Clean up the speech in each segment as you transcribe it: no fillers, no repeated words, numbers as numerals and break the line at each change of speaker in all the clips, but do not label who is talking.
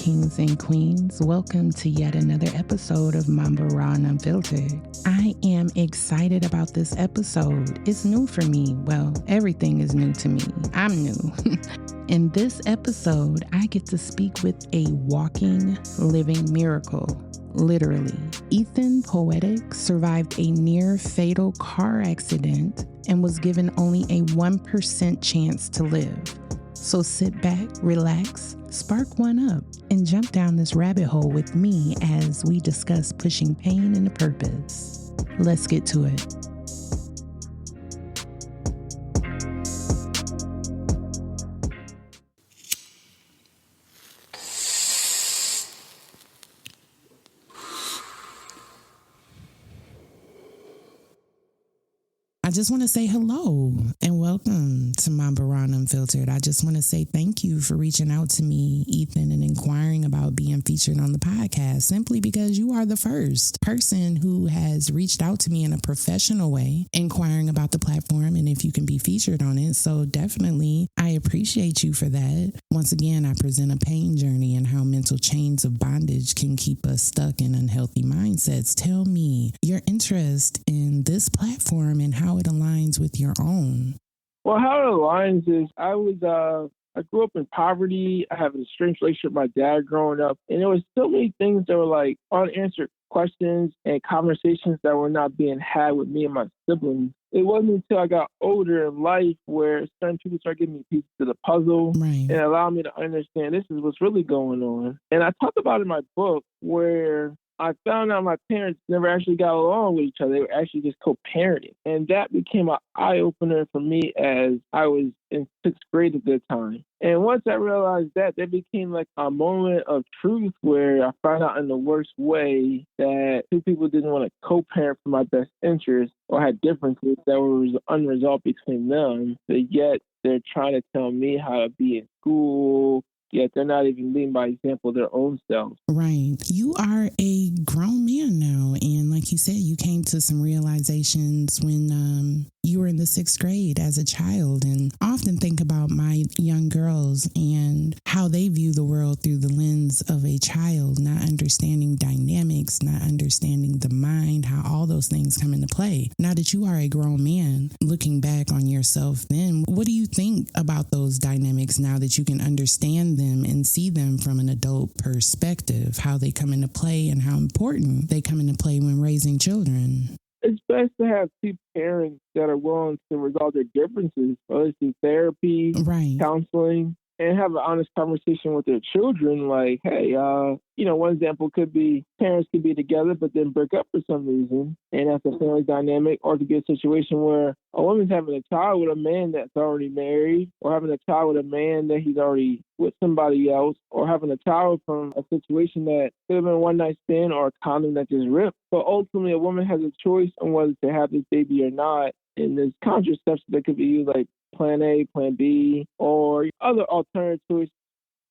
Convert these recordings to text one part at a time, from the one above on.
kings and queens. Welcome to yet another episode of Mamba Raw and Unfiltered. I am excited about this episode. It's new for me. Well, everything is new to me. I'm new. In this episode, I get to speak with a walking, living miracle. Literally. Ethan Poetic survived a near-fatal car accident and was given only a 1% chance to live. So sit back, relax, spark one up, and jump down this rabbit hole with me as we discuss pushing pain into purpose. Let's get to it. I just want to say hello and welcome to Mamba Raw and Unfiltered. I just want to say thank you for reaching out to me, Ethan, and inquiring about being featured on the podcast, simply because you are the first person who has reached out to me in a professional way, inquiring about the platform and if you can be featured on it. So definitely, I appreciate you for that. Once again, I present a pain journey and how mental chains of bondage can keep us stuck in unhealthy mindsets. Tell me your interest in this platform and how it aligns with your own.
Well, how it aligns is I grew up in poverty. I have a strange relationship with my dad growing up. And there was so many things that were like unanswered questions and conversations that were not being had with me and my siblings. It wasn't until I got older in life where certain people started giving me pieces of the puzzle and allowed me to understand this is what's really going on. And I talk about in my book where I found out my parents never actually got along with each other. They were actually just co-parenting. And that became an eye-opener for me as I was in sixth grade at the time. And once I realized that became like a moment of truth where I found out in the worst way that two people didn't want to co-parent for my best interest or had differences that were unresolved between them, but yet they're trying to tell me how to be in school, yet they're not even leading by example of their own selves.
Right. You are a grown man now. And like you said, you came to some realizations when you were in the sixth grade as a child. And I often think about my young girls and how they view the world through the lens of a child, not understanding dynamics, not understanding the mind, how all those things come into play. Now that you are a grown man, looking back on yourself then, what do you think about those dynamics now that you can understand them and see them from an adult perspective, how they come into play and how important they come into play when raising children?
It's best to have two parents that are willing to resolve their differences, whether it's through therapy, counseling, and have an honest conversation with their children. Like, hey, one example could be parents could be together but then break up for some reason, and that's a family dynamic. Or it could be a situation where a woman's having a child with a man that's already married, or having a child with a man that he's already with somebody else, or having a child from a situation that could have been a one-night stand or a condom that just ripped. But ultimately, a woman has a choice on whether to have this baby or not, and there's contraception that could be used like Plan A, Plan B, or other alternative choices.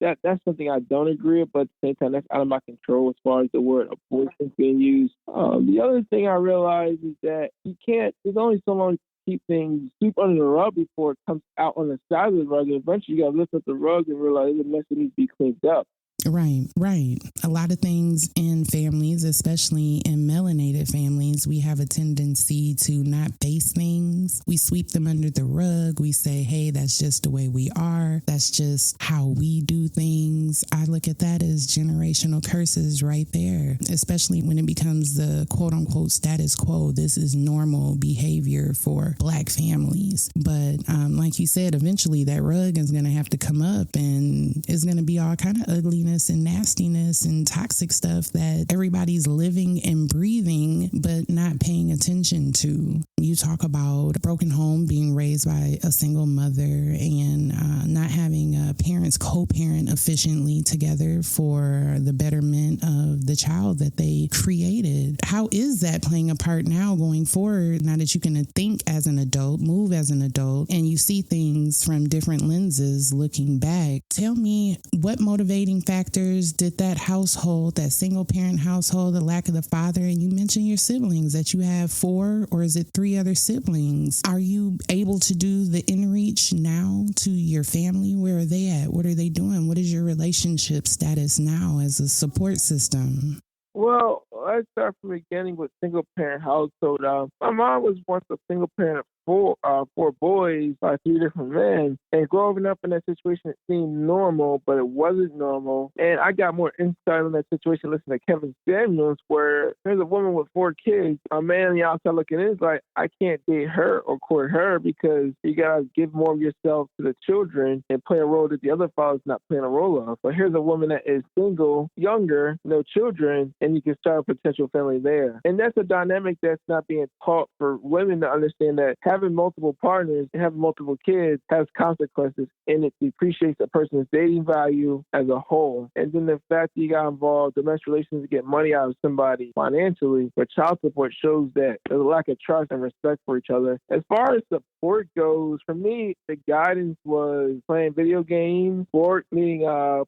That's something I don't agree with, but at the same time, that's out of my control as far as the word abortion being used. The other thing I realize is that there's only so long to keep things sweep under the rug before it comes out on the side of the rug. And eventually, you got to lift up the rug and realize the mess that needs to be cleaned up.
Right. A lot of things in families, especially in melanated families, we have a tendency to not face things. We sweep them under the rug. We say, hey, that's just the way we are. That's just how we do things. I look at that as generational curses right there, especially when it becomes the quote unquote status quo. This is normal behavior for Black families. But like you said, eventually that rug is going to have to come up and it's going to be all kind of ugliness and nastiness and toxic stuff that everybody's living and breathing but not paying attention to. You talk about a broken home, being raised by a single mother, and not having parents co-parent efficiently together for the betterment of the child that they created. How is that playing a part now going forward, now that you can think as an adult, move as an adult, and you see things from different lenses looking back? Tell me, what motivating factors did that household, that single parent household, the lack of the father, and you mentioned your siblings that you have 4 or is it 3 other siblings? Are you able to do the inreach now to your family? Where are they at? What are they doing? What is your relationship status now as a support system?
Well, let's start from the beginning with single parent household. My mom was once a single parent of four boys by 3 different men. And growing up in that situation, it seemed normal, but it wasn't normal. And I got more insight on that situation listening to Kevin Samuels, where there's a woman with 4 kids. A man on the outside looking in is like, I can't date her or court her because you got to give more of yourself to the children and play a role that the other father's not playing a role of. But here's a woman that is single, younger, no children, and you can start a potential family there. And that's a dynamic that's not being taught for women to understand, that having multiple partners and having multiple kids has consequences, and it depreciates a person's dating value as a whole. And then the fact that you got involved domestic relations to get money out of somebody financially for child support shows that there's a lack of trust and respect for each other. As far as support goes, for me, the guidance was playing video games, sport, meeting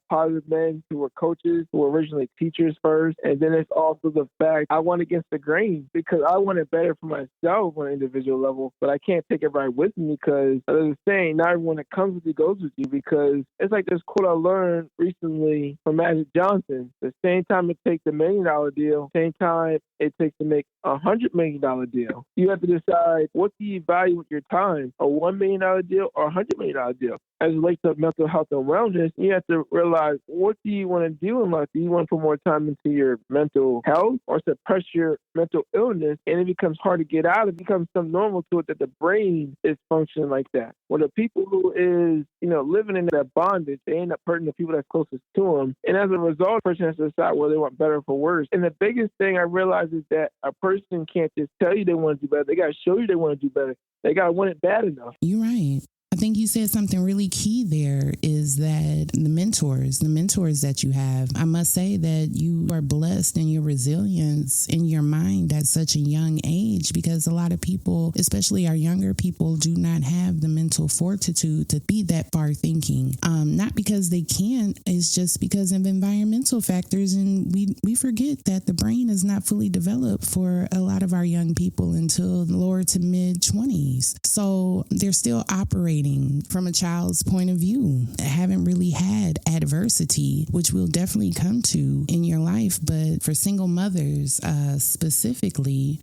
positive men who were coaches, who were originally teachers first, and then it's also the fact I went against the grain because I wanted better for myself on an individual level, but I can't take everybody with me because there's a saying, not everyone that comes with you goes with you, because it's like this quote I learned recently from Magic Johnson: the same time it takes $1 million deal, same time it takes to make $100 million deal. You have to decide, what do you value with your time, a $1 million deal or a $100 million deal? As it relates to mental health and wellness, you have to realize, what do you want to do in life? Do you want to put more time into your mental health or suppress your mental illness? And it becomes hard to get out. It becomes some normal to it that the brain is functioning like that. Well, the people who is, living in that bondage, they end up hurting the people that's closest to them. And as a result, the person has to decide whether they want better or for worse. And the biggest thing I realize is that a person can't just tell you they want to do better. They got to show you they want to do better. They got to want it bad enough.
You're right. I think you said something really key there, is that the mentors that you have, I must say that you are blessed in your resilience in your mind at such a young age, because a lot of people, especially our younger people, do not have the mental fortitude to be that far thinking. Not because they can't, it's just because of environmental factors. And we forget that the brain is not fully developed for a lot of our young people until lower to mid 20s. So they're still operating from a child's point of view. Haven't really had adversity, which we'll definitely come to in your life. But for single mothers specifically,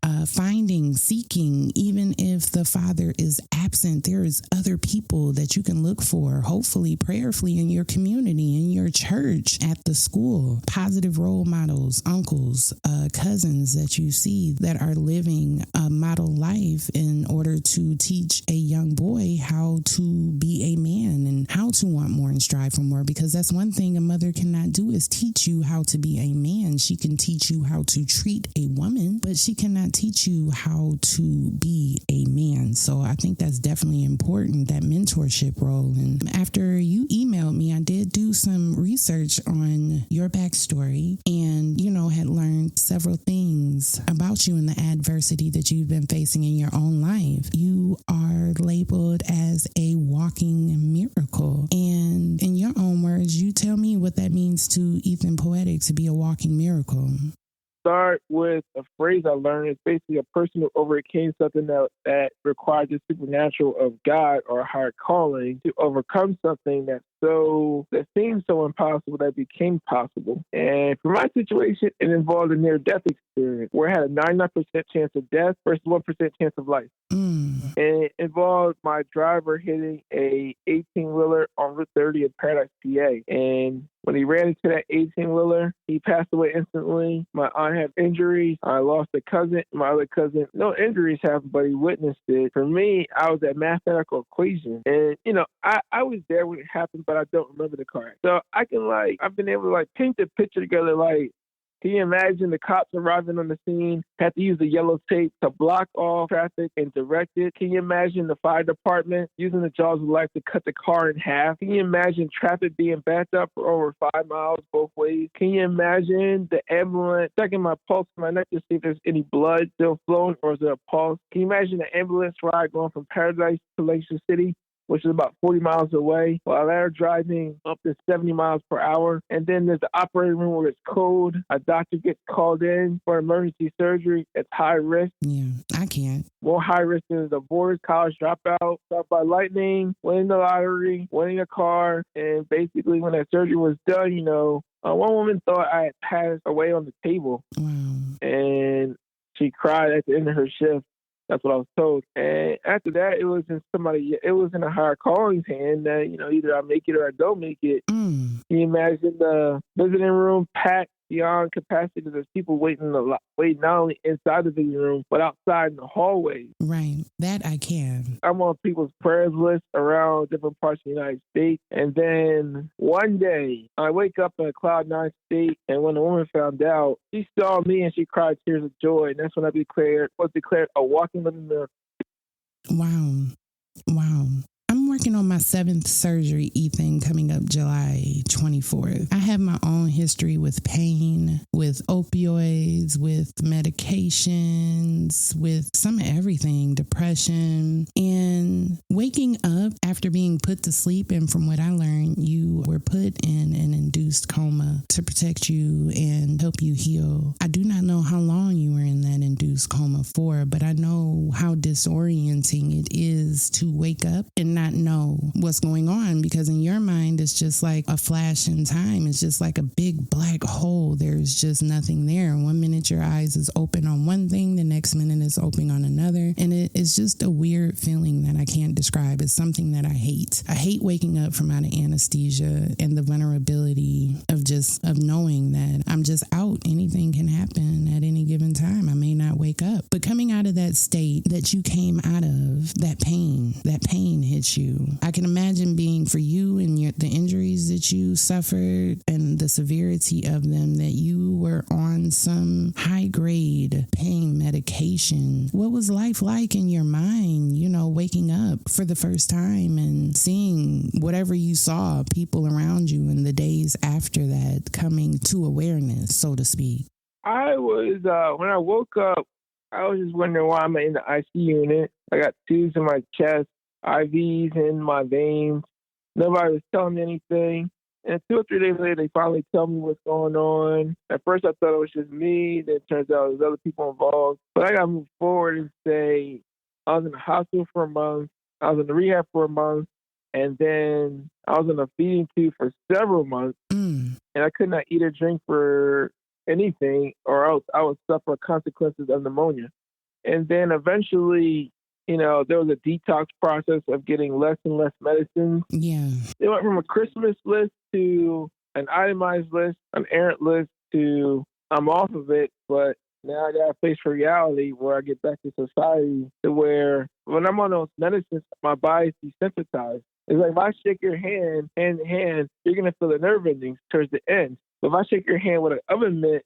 seeking, even if the father is absent, there is other people that you can look for, hopefully, prayerfully, in your community, in your church, at the school. Positive role models, uncles, cousins that you see that are living a model life in order to teach a young boy how to be a man and how to want more and strive for more. Because that's one thing a mother cannot do, is teach you how to be a man. She can teach you how to treat a woman, but she cannot teach you how to be a man. So I think that's definitely important, that mentorship role. And after you emailed me, I did do some research on your backstory and, had learned several things about you and the adversity that you've been facing in your own life. You are labeled as a walking miracle. And in your own words, you tell me what that means to Ethan Poetic to be a walking miracle.
Start with a phrase I learned. It's basically a person who overcame something that required the supernatural of God or a higher calling to overcome something that seemed so impossible that became possible. And for my situation, it involved a near-death experience where I had a 99% chance of death versus 1% chance of life. And it involved my driver hitting a 18-wheeler on Route 30 in Paradise, PA. And when he ran into that 18-wheeler, he passed away instantly. My aunt had injuries. I lost a cousin. My other cousin, no injuries happened, but he witnessed it. For me, I was that mathematical equation. And, I was there when it happened, but I don't remember the car. So I've been able to paint the picture together. Can you imagine the cops arriving on the scene, had to use the yellow tape to block off traffic and direct it? Can you imagine the fire department using the jaws of life to cut the car in half? Can you imagine traffic being backed up for over 5 miles both ways? Can you imagine the ambulance checking my pulse in my neck to see if there's any blood still flowing or is it a pulse? Can you imagine the ambulance ride going from Paradise to Lakeshore City? which is about 40 miles away, while they're driving up to 70 miles per hour. And then there's the operating room where it's cold. A doctor gets called in for emergency surgery. It's high risk.
Yeah, I can't.
More high risk than divorce, college dropout, struck by lightning, winning the lottery, winning a car. And basically when that surgery was done, one woman thought I had passed away on the table.
Wow.
And she cried at the end of her shift. That's what I was told. And after that, it was in a higher calling's hand that, either I make it or I don't make it. Can you imagine the visiting room packed beyond capacity? There's people waiting not only inside the visiting room, but outside in the hallways.
Right. That I can.
I'm on people's prayers list around different parts of the United States. And then one day, I wake up in a cloud nine state, and when the woman found out, she saw me and she cried tears of joy. And that's when I was declared a walking living miracle.
Wow. I'm working on my 7th surgery, Ethan, coming up July 24th. I have my own history with pain, with opioids, with medications, with some of everything, depression, and waking up after being put to sleep. And from what I learned, you were put in an induced coma to protect you and help you heal. I do not know how long you were in that induced coma for, but I know how disorienting it is to wake up and not know what's going on, because in your mind it's just like a flash in time. It's just like a big black hole. There's just nothing there. One minute your eyes is open on one thing, the next minute it's open on another, and it's just a weird feeling that I can't describe. It's something that I hate. I hate waking up from out of anesthesia and the vulnerability of knowing that I'm just out. Anything can happen at any given time. I may not wake up, but coming out of that state that you came out of, that pain hits you. I can imagine being for you and the injuries that you suffered and the severity of them, that you were on some high grade pain medication. What was life like in your mind, waking up for the first time and seeing whatever you saw, people around you, in the days after that, coming to awareness, so to speak?
I was, when I woke up, I was just wondering why I'm in the IC unit. I got tubes in my chest, IVs in my veins. Nobody was telling me anything. And 2 or 3 days later, they finally tell me what's going on. At first, I thought it was just me. Then it turns out there's other people involved. But I got to move forward and say I was in the hospital for a month. I was in the rehab for a month. And then I was in a feeding tube for several months. And I could not eat or drink for anything, or else I would suffer consequences of pneumonia. And then eventually, there was a detox process of getting less and less medicine.
Yeah.
It went from a Christmas list to an itemized list, an errant list, to I'm off of it, but now I got to face reality where I get back to society, to where when I'm on those medicines, my body's desensitized. It's like if I shake your hand in hand, you're going to feel the nerve endings towards the end. But if I shake your hand with an oven mitt,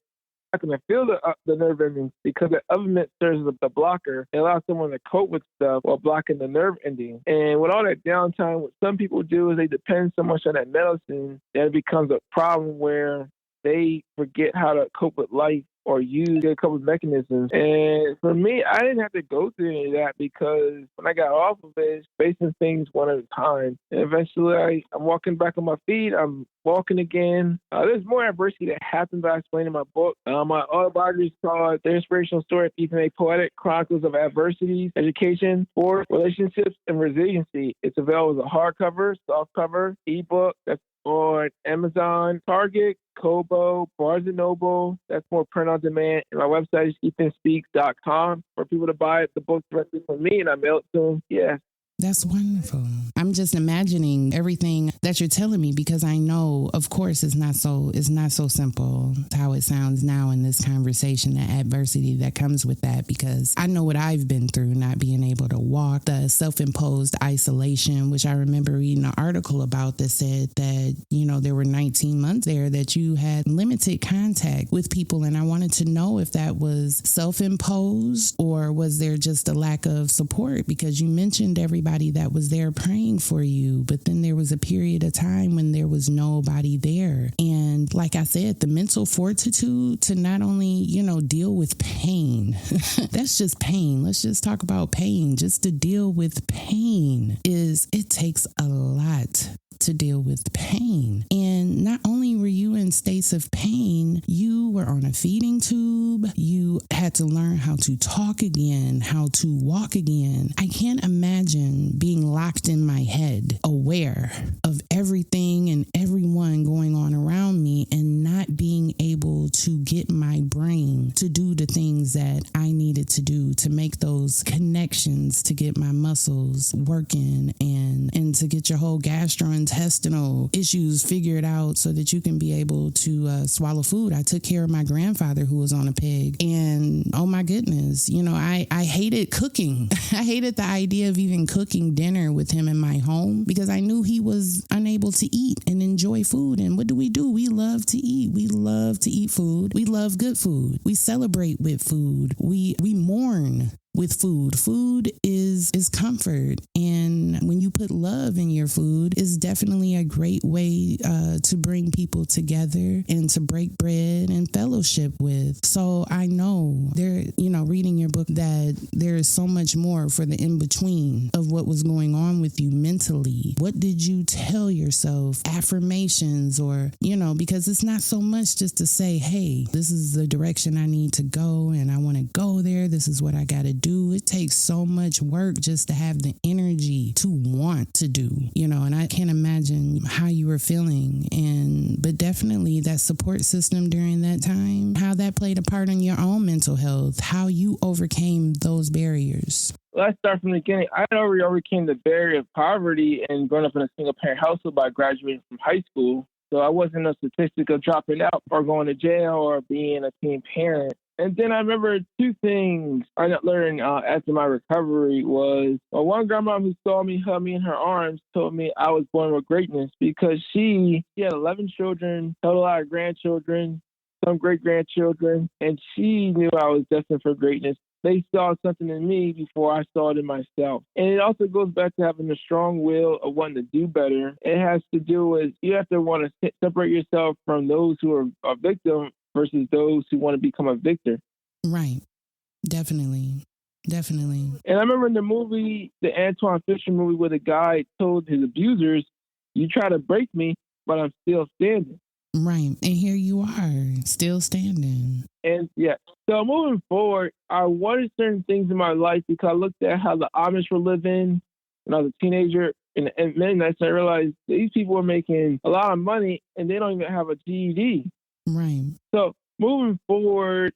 I'm not going to feel the nerve endings, because the oven mitt serves as a blocker. It allows someone to cope with stuff while blocking the nerve ending. And with all that downtime, what some people do is they depend so much on that medicine that it becomes a problem where they forget how to cope with life or use a couple of mechanisms. And for me, I didn't have to go through any of that, because when I got off of it, facing things one at a time. And eventually, I'm walking back on my feet. I'm walking again. There's more adversity that happened that I explained in my book. My autobiography is called The Inspirational Story of Ethan Poetic, Chronicles of Adversities, Education, Sport, Relationships, and Resiliency. It's available as a hardcover, softcover, ebook. That's on Amazon, Target, Kobo, Barnes & Noble. That's more print on demand. And my website is ethanspeaks.com for people to buy the book directly from me, and I mail it to them. Yeah.
That's wonderful. I'm just imagining everything that you're telling me, because I know, of course, it's not so simple how it sounds now in this conversation, the adversity that comes with that, because I know what I've been through, not being able to walk, the self-imposed isolation, which I remember reading an article about that said that, there were 19 months there that you had limited contact with people. And I wanted to know if that was self-imposed or was there just a lack of support, because you mentioned everybody that was there praying for you, but then there was a period of time when there was nobody there. And like I said, the mental fortitude to not only, deal with pain, that's just pain. Let's just talk about pain. Just to deal with pain it takes a lot to deal with pain. And not only were you in states of pain, you were on a feeding tube. You had to learn how to talk again, how to walk again. I can't imagine being locked in my head, aware of everything and everyone going on around me and not being able to get my brain to do the things that I needed to do to make those connections, to get my muscles working and to get your whole gastrointestinal issues figured out so that you can be able to swallow food. I took care of my grandfather who was on a peg, and oh my goodness, I hated cooking. I hated the idea of even cooking dinner with him in my home because I knew he was unable to eat and enjoy food. And what do? We love to eat. We love to eat food. We love good food. We celebrate with food. We mourn with food. Food is comfort. And when you put love in your food, is definitely a great way to bring people together and to break bread and fellowship with. So I know reading your book, that there is so much more for the in-between of what was going on with you mentally. What did you tell yourself? Affirmations or, because it's not so much just to say, hey, this is the direction I need to go and I want to go there. This is what I got to do. It takes so much work just to have the energy to want to do, and I can't imagine how you were feeling. But definitely that support system during that time, how that played a part in your own mental health, how you overcame those barriers.
Let's start from the beginning. I had already overcame the barrier of poverty and growing up in a single parent household by graduating from high school. So I wasn't a statistic of dropping out or going to jail or being a teen parent. And then I remember two things I learned after my recovery was one grandma who saw me, held me in her arms, told me I was born with greatness because she had 11 children, had a lot of grandchildren, some great-grandchildren, and she knew I was destined for greatness. They saw something in me before I saw it in myself. And it also goes back to having a strong will of wanting to do better. It has to do with you have to want to separate yourself from those who are a victim versus those who want to become a victor.
Right. Definitely.
And I remember in the movie, the Antoine Fisher movie, where the guy told his abusers, you try to break me, but I'm still standing.
Right. And here you are, still standing.
And so moving forward, I wanted certain things in my life because I looked at how the Amish were living when I was a teenager. And many nights I realized these people are making a lot of money and they don't even have a GED.
Right.
So moving forward,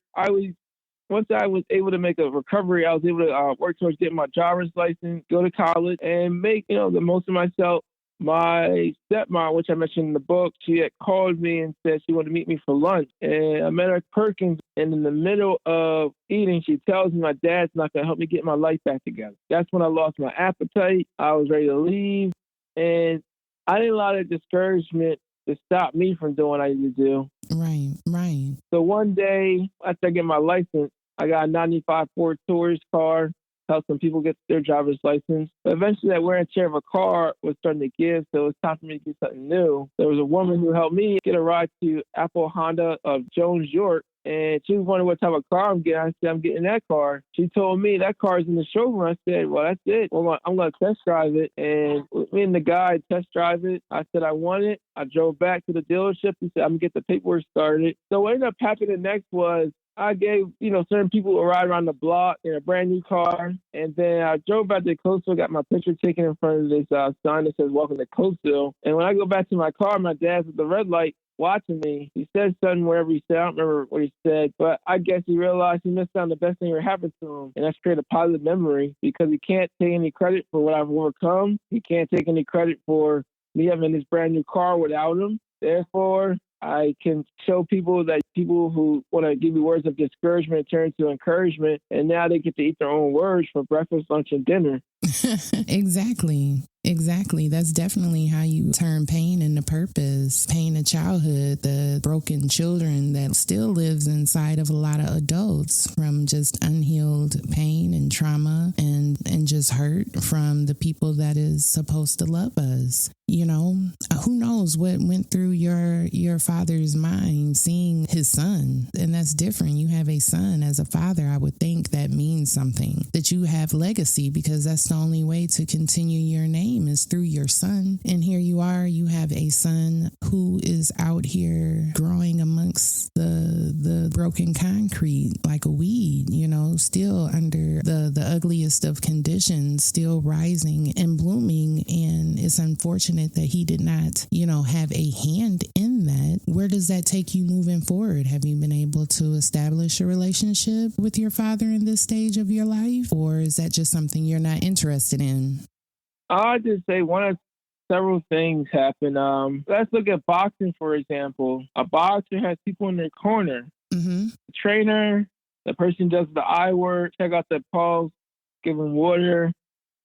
once I was able to make a recovery, I was able to work towards getting my driver's license, go to college, and make the most of myself. My stepmom, which I mentioned in the book, she had called me and said she wanted to meet me for lunch. And I met her at Perkins, and in the middle of eating, she tells me my dad's not going to help me get my life back together. That's when I lost my appetite. I was ready to leave. And I didn't allow that discouragement to stop me from doing what I needed to do.
Right.
So one day, after I get my license, I got a 95 Ford Taurus car, helped some people get their driver's license. But eventually that wear and tear of a car was starting to give, so it was time for me to do something new. There was a woman who helped me get a ride to Apple Honda of Jones, York, and she was wondering what type of car I'm getting. I said, I'm getting that car. She told me that car is in the showroom. I said, well, that's it. Well, I'm going to test drive it. And me and the guy test drive it. I said, I want it. I drove back to the dealership. He said, I'm going to get the paperwork started. So what ended up happening next was I gave, certain people a ride around the block in a brand new car. And then I drove back to Coastal, got my picture taken in front of this sign that says, welcome to Coastal. And when I go back to my car, my dad's at the red light watching me. He said something wherever he said. I don't remember what he said, but I guess he realized he missed out on the best thing that happened to him. And that's create a positive memory because he can't take any credit for what I've overcome. He can't take any credit for me having this brand new car without him. Therefore, I can show people that people who want to give you words of discouragement turn to encouragement, and now they get to eat their own words for breakfast, lunch, and dinner.
Exactly. That's definitely how you turn pain into purpose. Pain of childhood, the broken children that still lives inside of a lot of adults from just unhealed pain and and trauma and just hurt from the people that is supposed to love us. You know, who knows what went through your father's mind seeing his son. And that's different. You have a son. As a father, I would think that means something, that you have legacy, because that's the only way to continue your name is through your son. And here you are, you have a son who is out here growing amongst the broken concrete like a weed, you know, still under the ugliest of conditions, still rising and blooming. And it's unfortunate that he did not, you know, have a hand in that. Where does that take you moving forward? Have you been able to establish a relationship with your father in this stage of your life? Or is that just something you're not interested in?
I'll just say one of several things happen. Let's look at boxing, for example. A boxer has people in their corner. Mm-hmm. The trainer, the person does the eye work, check out their pulse, give them water,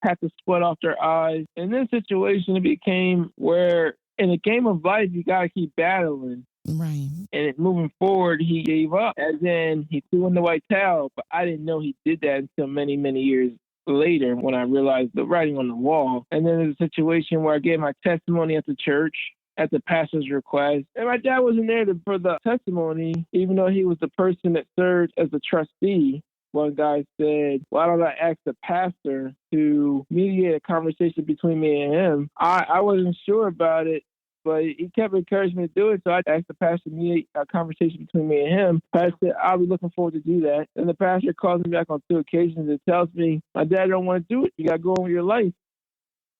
had to sweat off their eyes. In this situation, it became where in a game of life, you got to keep battling.
Right.
And moving forward, he gave up, as in he threw in the white towel. But I didn't know he did that until many, many years later when I realized the writing on the wall. And then there's a situation where I gave my testimony at the church at the pastor's request. And my dad wasn't there for the testimony, even though he was the person that served as a trustee. One guy said, why don't I ask the pastor to mediate a conversation between me and him? I wasn't sure about it, but he kept encouraging me to do it. So I asked the pastor to mediate a conversation between me and him. The pastor said, I'll be looking forward to do that. And the pastor calls me back on 2 occasions and tells me, my dad don't want to do it. You got to go on with your life.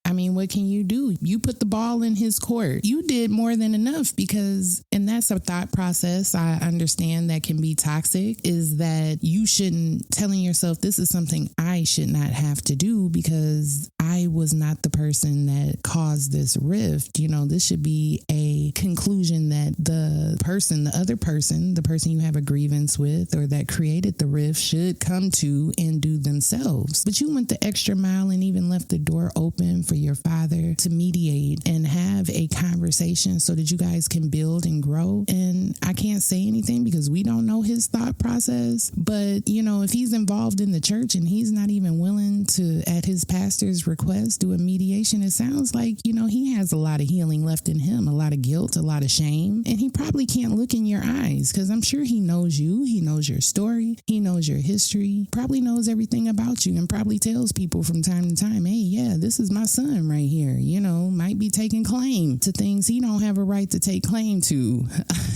I mean, what can you do? You put the ball in his court. You did more than enough because, and that's a thought process I understand that can be toxic, is that you shouldn't, telling yourself this is something I should not have to do because I was not the person that caused this rift. You know, this should be a conclusion that the other person, the person you have a grievance with or that created the rift should come to and do themselves. But you went the extra mile and even left the door open for your father to mediate and have a conversation so that you guys can build and grow. And I can't say anything because we don't know his thought process. But, you know, if he's involved in the church and he's not even willing to, at his pastor's request, do a mediation, it sounds like, you know, he has a lot of healing left in him, a lot of guilt, a lot of shame. And he probably can't look in your eyes because I'm sure he knows you. He knows your story. He knows your history, probably knows everything about you and probably tells people from time to time, hey, yeah, this is my son right here, you know, might be taking claim to things he don't have a right to take claim to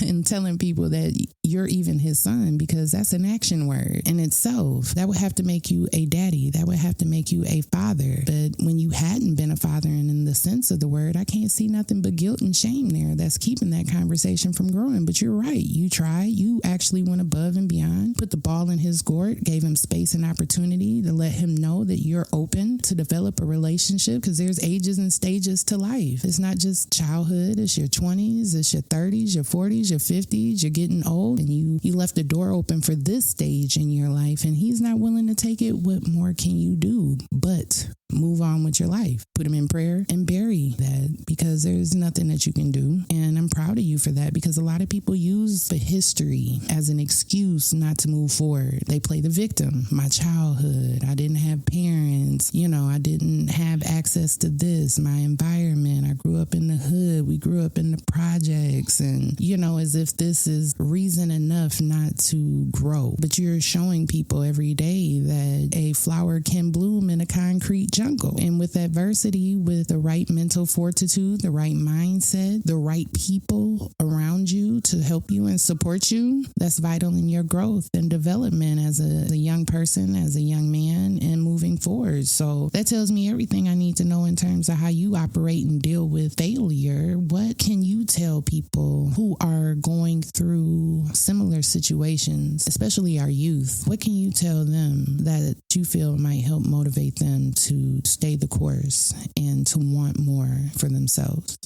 and telling people that you're even his son, because that's an action word in itself. That would have to make you a daddy. That would have to make you a father. But when you hadn't been a father, and in the sense of the word, I can't see nothing but guilt and shame there that's keeping that conversation from growing. But you're right. You tried. You actually went above and beyond, put the ball in his court, gave him space and opportunity to let him know that you're open to develop a relationship, because there's ages and stages to life. It's not just childhood. It's your 20s, it's your 30s, your 40s, your 50s. You're getting old and you left the door open for this stage in your life and he's not willing to take it. What more can you do but move on with your life? Put him in prayer and bury that, because there's nothing that you can do. And I'm proud of you for that, because a lot of people use the history as an excuse not to move forward. They play the victim. My childhood, I didn't have parents, you know, I didn't have access to this, my environment, I grew up in the hood, we grew up in the projects, and, you know, as if this is reason enough not to grow. But you're showing people every day that a flower can bloom in a concrete jungle. And with adversity, with the right mental fortitude, the right mindset, the right people around you to help you and support you, that's vital in your growth and development as a young person, as a young man, and moving forward. So that tells me everything I need to know in terms of how you operate and deal with failure. What can you tell people who are going through similar situations, especially our youth? What can you tell them that you feel might help motivate them to stay the course and to want more for themselves?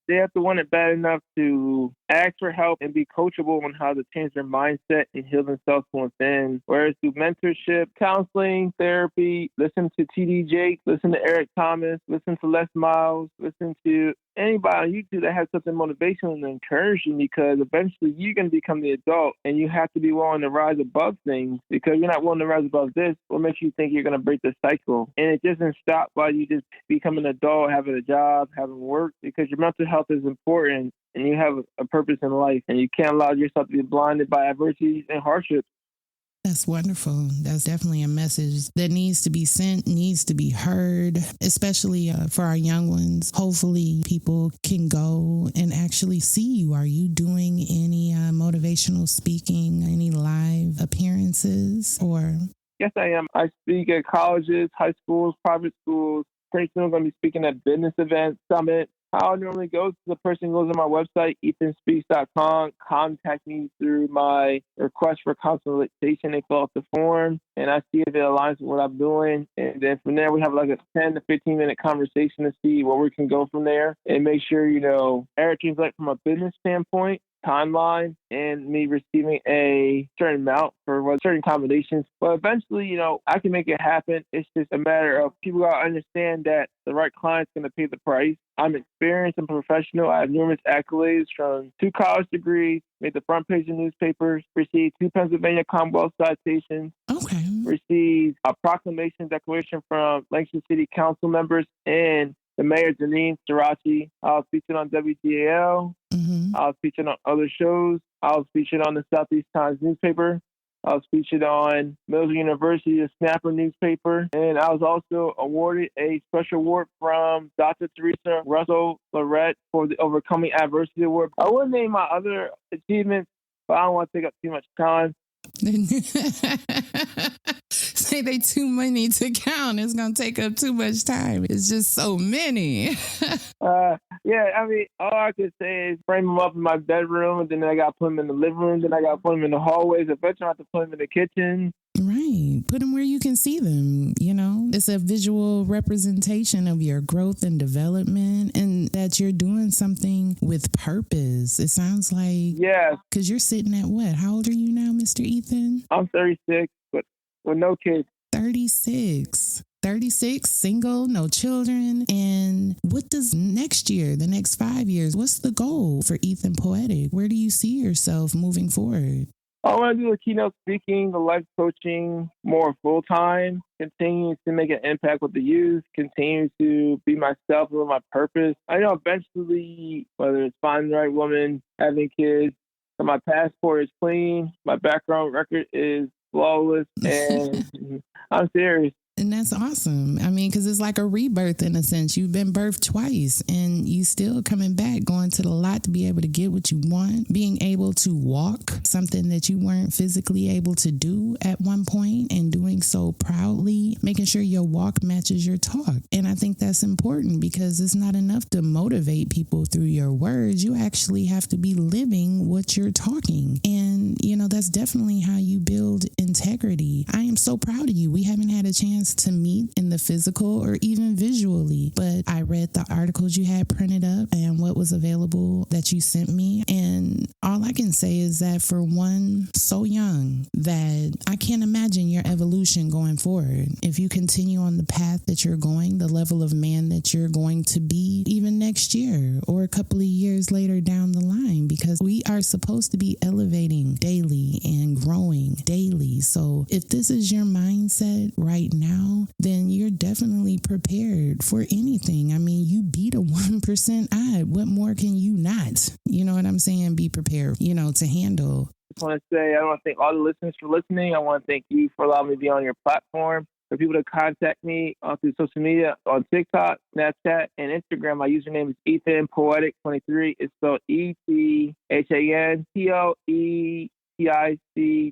They have to want it bad enough to ask for help and be coachable on how to change their mindset and heal themselves from within. Whereas through mentorship, counseling, therapy, listen to TD Jakes, listen to Eric Thomas, listen to Les Miles, listen to anybody on YouTube that has something motivational and encouraging, because eventually you're going to become the adult and you have to be willing to rise above things. Because you're not willing to rise above this, what makes you think you're going to break the cycle? And it doesn't stop while you just become an adult, having a job, having work, because your mental health is important and you have a purpose in life, and you can't allow yourself to be blinded by adversities and hardships.
That's wonderful. That's definitely a message that needs to be sent, needs to be heard, especially for our young ones. Hopefully people can go and actually see you. Are you doing any motivational speaking, any live appearances, or?
Yes, I am. I speak at colleges, high schools, private schools. Pretty soon I'm going to be speaking at business events, summits. How I normally go, the person goes on my website, ethanspeaks.com, contact me through my request for consultation and fill out the form, and I see if it aligns with what I'm doing. And then from there, we have like a 10 to 15-minute conversation to see where we can go from there and make sure, everything's like from a business standpoint, timeline, and me receiving a certain amount for certain combinations. But eventually, I can make it happen. It's just a matter of people got to understand that the right client's going to pay the price. I'm experienced and professional. I have numerous accolades from 2 college degrees, made the front page of newspapers, received 2 Pennsylvania Commonwealth citations, received a proclamation declaration from Langston City Council members and the mayor, Janine Sirachi. I was featured on WGAL. I was featured on other shows. I was featured on the Southeast Times newspaper. I was featured on Mills University, the Snapper newspaper. And I was also awarded a special award from Dr. Teresa Russell Lorette for the Overcoming Adversity Award. I would name my other achievements, but I don't want to take up too much time.
Say they too many to count. It's going to take up too much time. It's just so many.
All I could say is frame them up in my bedroom, and then I got to put them in the living room, then I got to put them in the hallways. Eventually I have to put them in the kitchen.
Right. Put them where you can see them, It's a visual representation of your growth and development, and that you're doing something with purpose. It sounds like...
Yeah.
Because you're sitting at what? How old are you now, Mr. Ethan?
I'm 36, but with no kids.
36, single, no children. And what does next year, the next 5 years, what's the goal for Ethan Poetic? Where do you see yourself moving forward?
I want to do the keynote speaking, the life coaching more full-time, continue to make an impact with the youth, continue to be myself and with my purpose. I know eventually, whether it's finding the right woman, having kids, my passport is clean, my background record is flawless, and I'm serious.
And that's awesome. Because it's like a rebirth in a sense. You've been birthed twice and you still coming back, going to the lot to be able to get what you want, being able to walk, something that you weren't physically able to do at one point, and doing so proudly, making sure your walk matches your talk. And I think that's important, because it's not enough to motivate people through your words. You actually have to be living what you're talking. And, that's definitely how you build integrity. I am so proud of you. We haven't had a chance to meet in the physical or even visually, but I read the articles you had printed up and what was available that you sent me, and all I can say is that, for one, so young, that I can't imagine your evolution going forward. If you continue on the path that you're going, the level of man that you're going to be even next year or a couple of years later down the line, because we are supposed to be elevating daily and growing daily. So if this is your mindset right now, then you're definitely prepared for anything. You beat a 1% odd. What more can you not? You know what I'm saying? Be prepared, to handle.
I just want to say, I want to thank all the listeners for listening. I want to thank you for allowing me to be on your platform. For people to contact me through social media, on TikTok, Snapchat, and Instagram, my username is Ethan Poetic 23. It's spelled ETHANPOETIC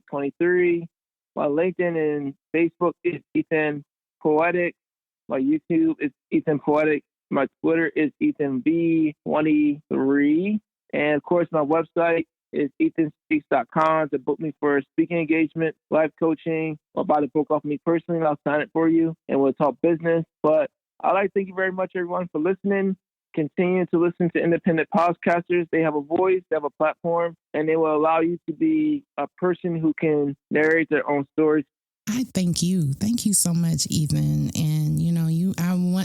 23. My LinkedIn and Facebook is Ethan Poetic. My YouTube is Ethan Poetic. My Twitter is EthanB23. And of course, my website is ethanspeaks.com to book me for a speaking engagement, life coaching, or buy the book off me personally. I'll sign it for you and we'll talk business. But I'd like to thank you very much, everyone, for listening. continue to listen to independent podcasters. They have a voice, they have a platform, and they will allow you to be a person who can narrate their own stories.
I thank you. Thank you so much, Ethan. And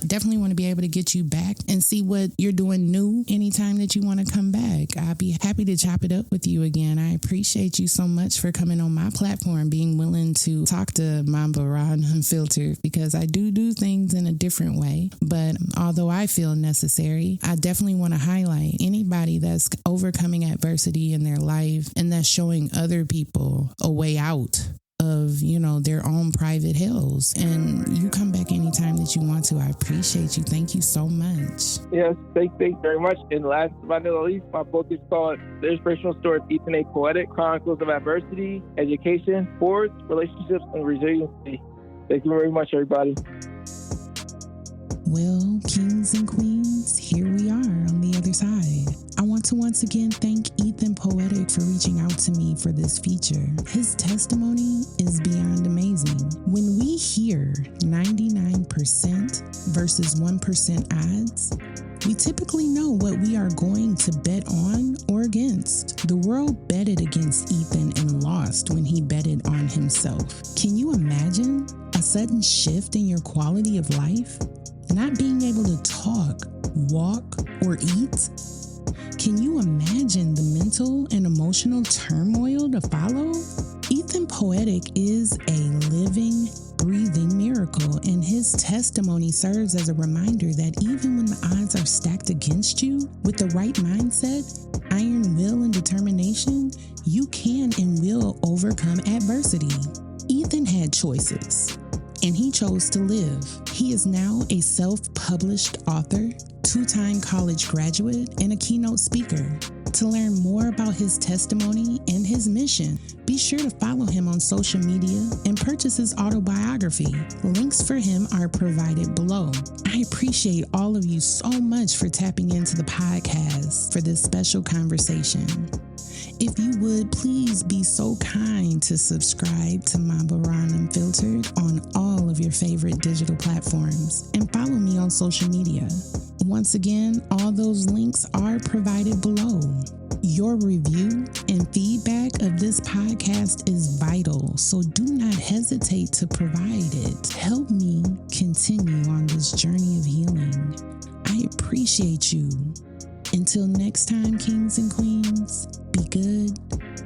definitely want to be able to get you back and see what you're doing new anytime that you want to come back. I'll be happy to chop it up with you again. I appreciate you so much for coming on my platform, being willing to talk to Mamba Raw and Unfiltered, because I do things in a different way. But although I feel necessary, I definitely want to highlight anybody that's overcoming adversity in their life and that's showing other people a way out of, their own private hells. And you come back anytime that you want to. I appreciate you. Thank you so much.
Yes, thank you very much. And last but not least, my book is called The Inspirational Story of Ethan Poetic, Chronicles of Adversity, Education, Sports, Relationships, and Resiliency. Thank you very much, everybody.
Well, kings and queens, here we are on the other side. I want to once again thank Ethan Poetic for reaching out to me for this feature. His testimony is beyond amazing. When we hear 99% versus 1% odds, we typically know what we are going to bet on or against. The world betted against Ethan and lost when he betted on himself. Can you imagine a sudden shift in your quality of life? Not being able to talk, walk, or eat? Can you imagine the mental and emotional turmoil to follow? Ethan Poetic is a living, breathing miracle, and his testimony serves as a reminder that even when the odds are stacked against you, with the right mindset, iron will, and determination, you can and will overcome adversity. Ethan had choices, and he chose to live. He is now a self-published author, 2-time college graduate, and a keynote speaker. To learn more about his testimony and his mission, be sure to follow him on social media and purchase his autobiography. Links for him are provided below. I appreciate all of you so much for tapping into the podcast for this special conversation. If you would, please be so kind to subscribe to Mamba Raw and Unfiltered on all of your favorite digital platforms and follow me on social media. Once again, all those links are provided below. Your review and feedback of this podcast is vital, so do not hesitate to provide it. Help me continue on this journey of healing. I appreciate you. Until next time, kings and queens, be good,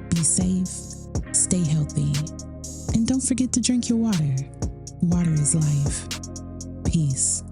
be safe, stay healthy, and don't forget to drink your water. Water is life. Peace.